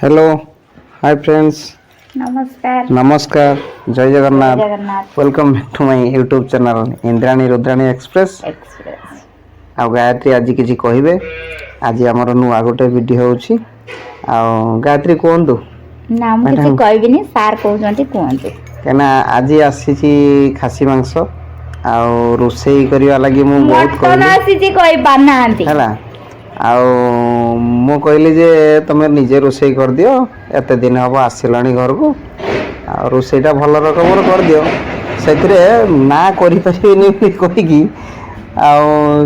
Hello hi friends नमस्कार। नमस्कार जय जय Jagannath. Jagannath welcome back to my YouTube channel Indrani Rudrani express. Express. आ गायत्री आज किसी कहे आज आमर नुआ गोटे वीडियो होची आ गायत्री कहतु ना मु किसी कहबिनी सार कहउचंती कहंतु कहना आज आसी खासी मांस आ रोषेई करने लगी मु बहुत मटन कहली आसी कहि पारनांती है मु कहली जे तुम निजे रोषेई कर दियो एत दिन हम आसिलानी घर को आ रोषेईटा भल रकम कर दियो से ना कहीकि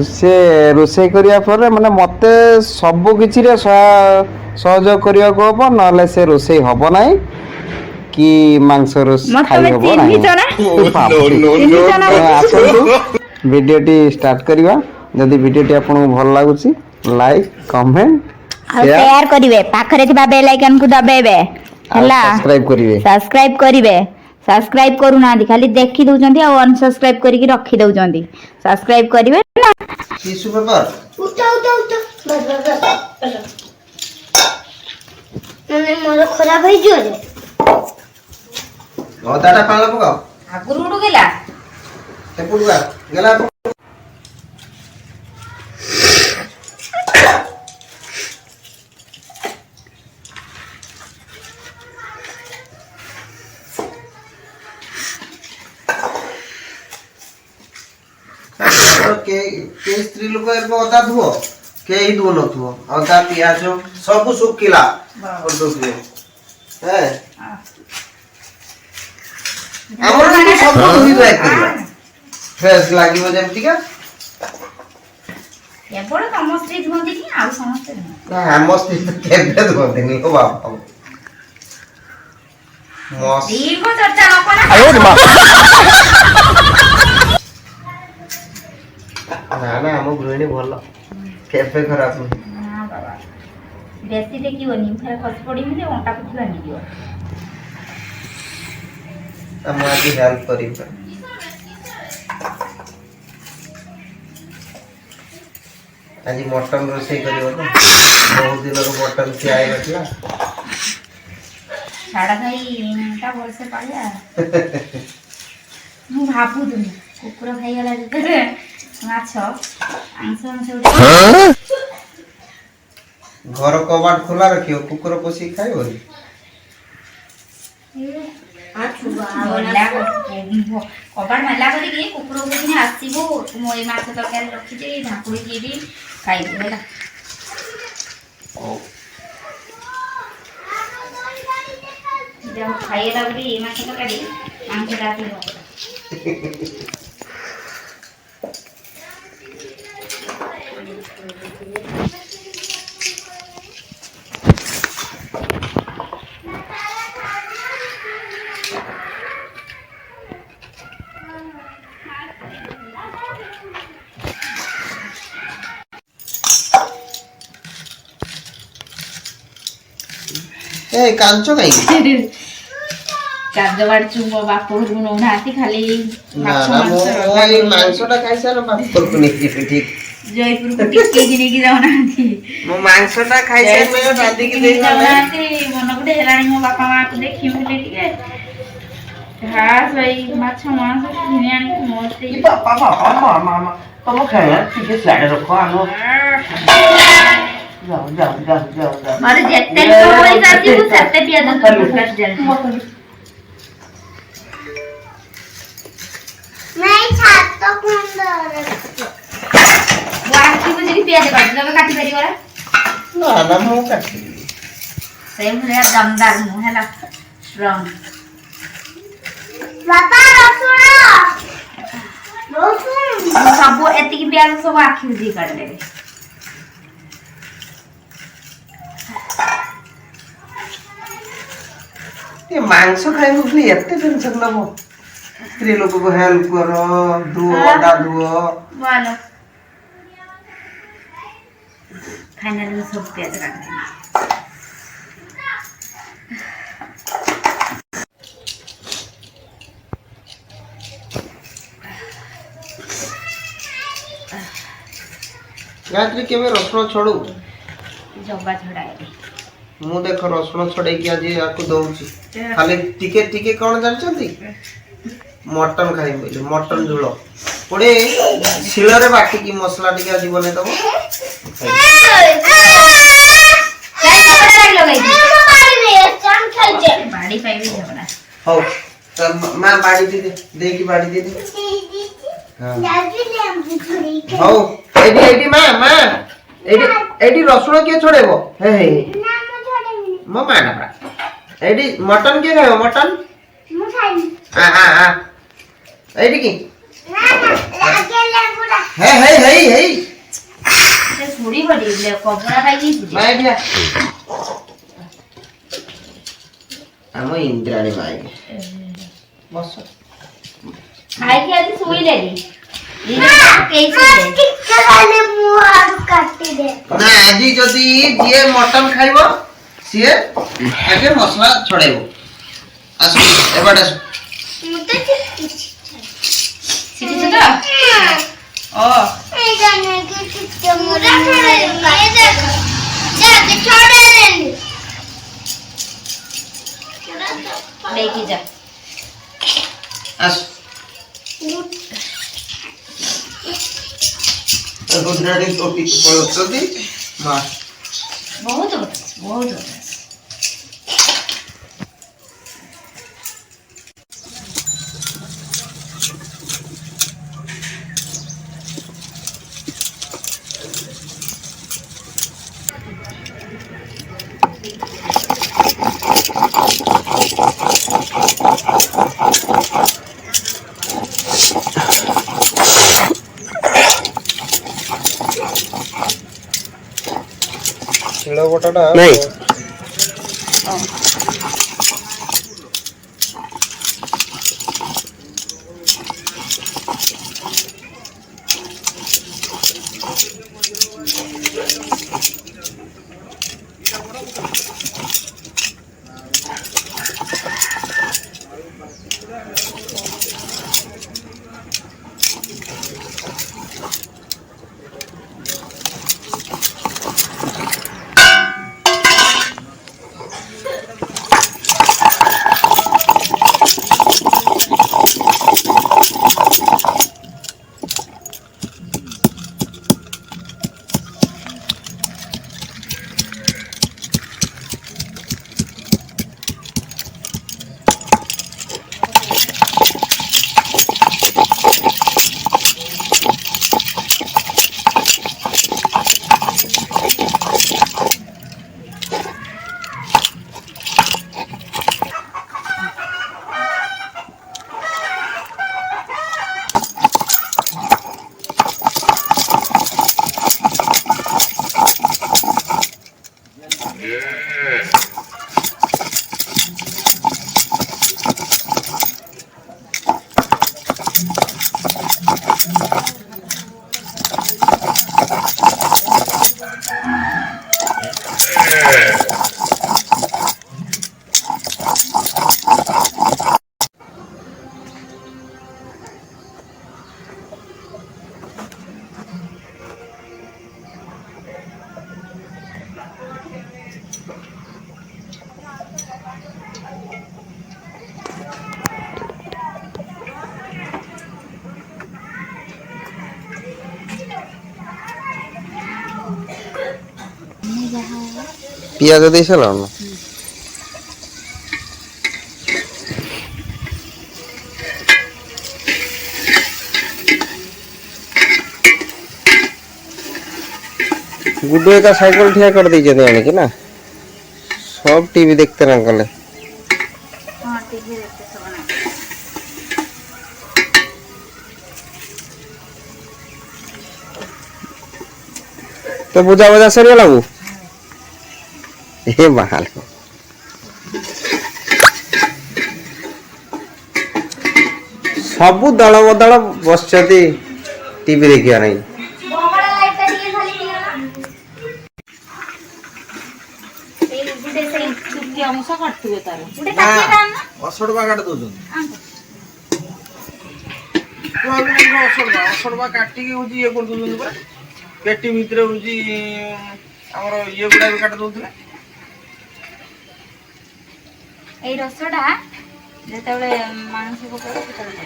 से रोषेई करने पर माने मत सब किसी सहयोग करने को हम ना से रोषेई हम ना कि मांस खाई हम आसतु वीडियोटी स्टार्ट करवा। जदि वीडियोटी आपको भल लगुच लाइक कमेंट शेयर करिवे पाखरे थिबा बेल आइकन को दबाइबे हला सब्सक्राइब करिवे सब्सक्राइब करू ना खाली देखि दउचंती आ अनसब्सक्राइब करके रखी दउचंती सब्सक्राइब करिवे ना टिश्यू पेपर उठा बस मैंने मोर खराब है जो रे अदाटा पाला पकाओ आगुरु उडु गेला ते पुडुआ गेला के स्त्री लोक अदा धुओ के ही धुओ नथुओ अदा पियाज सब सुखिला और दोसरे हैं हमर माने सब धुई जाय करिया फ्रेश लागिवो जेमति का ये बड़ समस्ते धुंदी कि आ समस्ते ना हम स्त्री केबे धुओ देनी ओ बाबा मस्त दीर्घ चर्चा न कोना आयो रे मां ना ना हम गृहिणी भल केबे खराब ना बाबा बेसी देखिवनी फेर खस पड़ी मिले ओंटा कुछ भांगी दियो हम आज हेल्प करी आज मटन रोषे करियो तो बहुत दिन रो मटन से आइ गतला छाड़ा भाई ता वर्षे पालिया मु भाबु तुम कुकुर खाई गला जते माछ आंस घर कबाट खुला रखियो कुकुर पोसी खाइबो कबाट मेला करी कुकुर को आसबो मो माछ तरकारी रखी ढाकुड़ी की खाइबो है जब खाइला बोली माछ तरकारी आंके राती ए कांचो काई काजवाड़ चुंबो बापो गुनो नाती खाली ना ना मोई मांसटा खाइ सार बापर को नहीं ठीक जयपुर को टिके गिने की जाओ नाती मो मांसटा खाइ सार मैं दादी की देख नाती मन गुटे हेलानी मो बापा मां को देखि मुले टिके हां सही माछ मांस किने आनी मोते पापा पापा मामा तुम खाया ठीक है स्लाइड रखो आनो जाओ जाओ जाओ जाओ जाओ मारे जेते तो होई जाती वो सत्ते पिया दो कट जाए नहीं छात तो कुंदर वो आखी को जरी पिया दे काट काटी पारी वाला ना ना मो काटी सेम ले दमदार मुंह है ला स्ट्रांग पापा रसुन सब एति की प्याज सब आखी दी कर ले ये मांस खाइ मुली एते टेंशन नबो स्त्री लोग को हेल्प करो दुओ दादुओ वालो फाइनली में सब प्याज काट देंगे गायत्री केवे रसुण छोड़ू जब्बा छड़ाए ମୁଁ ଦେଖ ରସୁଣ ଛଡେଇକି ଆଜି ୟାକୁ ଦଉଛି ଖାଲି ଟିକେ ଟିକେ କଣ ଜାଣିଛନ୍ତି ମଟନ ଖାଇବି ବୋଲି ମଟନ ଝୋଳ ପୁଣି ଶିଳରେ ବାଟିକି ମସଲା ଟିକେ ଆଜି ବନେଇଦବ ହଉ ମା ବାଡ଼ି ଦେଇକି ବାଡ଼ି ଦେଇଦେ ହଉ ଏଇଠି ମା ମା ଏଇଠି ରସୁଣ କିଏ ଛଡେଇବ ହେ ହେ ମୋ ମା ନା ଏଇଠି ମଟନ କିଏ ଖାଇବ ମଟନ ଏଇଠି କି ହେଇ ହେଇ ହେଇ ହେଇ ଆମ ଇନ୍ଦ୍ରାଣୀ ମାଇ ବସ ଖାଇକି ଆଜି ଶୋଇଲେନି ନା ଆଜି ଯଦି ଯିଏ ମଟନ ଖାଇବ ସିଏ ଆଗେ ମସଲା ଛଡେଇବ ଆସ ଏବାଟେ ଆସ लेके जा आस गुजराती टोपी पळतोती मा बहुत ଶିଳ ବଟାଟା ନାଇଁ ପିଆଜ ଦେଇ ସାରିଲ ନା गुड्डू एक साइकिल ठिया कर दी आने की ना सब टीवी देखते ना कले हाँ टीवी देखते सब ना तो बुझा बुझा सर लगू ए बाल सबू दल बदल बस टीवी देखिया नहीं असड़वा काट दो असड़वा काटिकी होची ये कर दो पूरा पेटी भितर होची हमर ये गुडा भी काट दउथले ଏଇ ରସଟା ଯେତେବେଳେ ମାଂସ ପକାଇବ ସେତେବେଳେ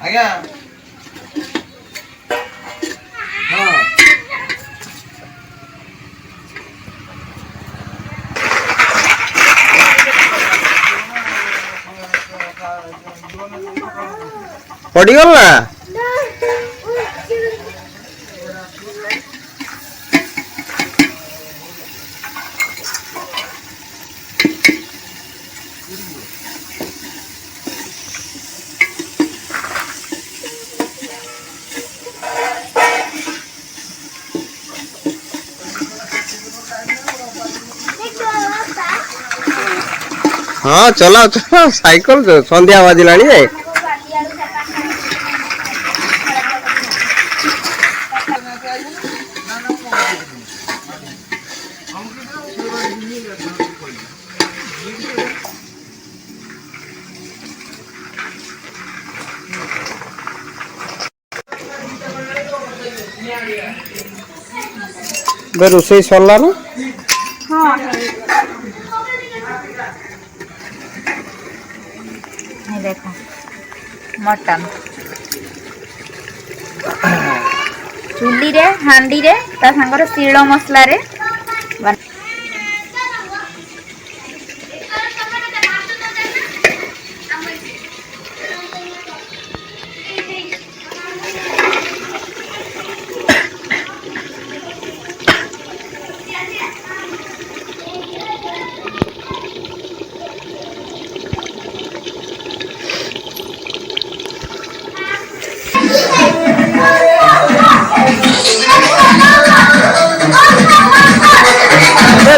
ଆଜ୍ଞା ହଁ ପଡ଼ିଗଲ ନା ହଁ ଚଲାଅ ଚଲାଅ ସାଇକେଲ ସନ୍ଧ୍ୟା ବାଜିଲାଣି ଯେ ରୋଷେଇ ସରିଲା ନା ହଁ ଦେଖ ମଟନ ଚୁଲିରେ ହାଣ୍ଡିରେ ତା ସାଙ୍ଗରେ ଶିଳ ମସଲାରେ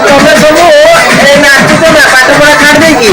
ତମେ ସବୁ ନାଚୁଛ ନା ପାଠ ପଢା ଛାଡି ଦେଇକି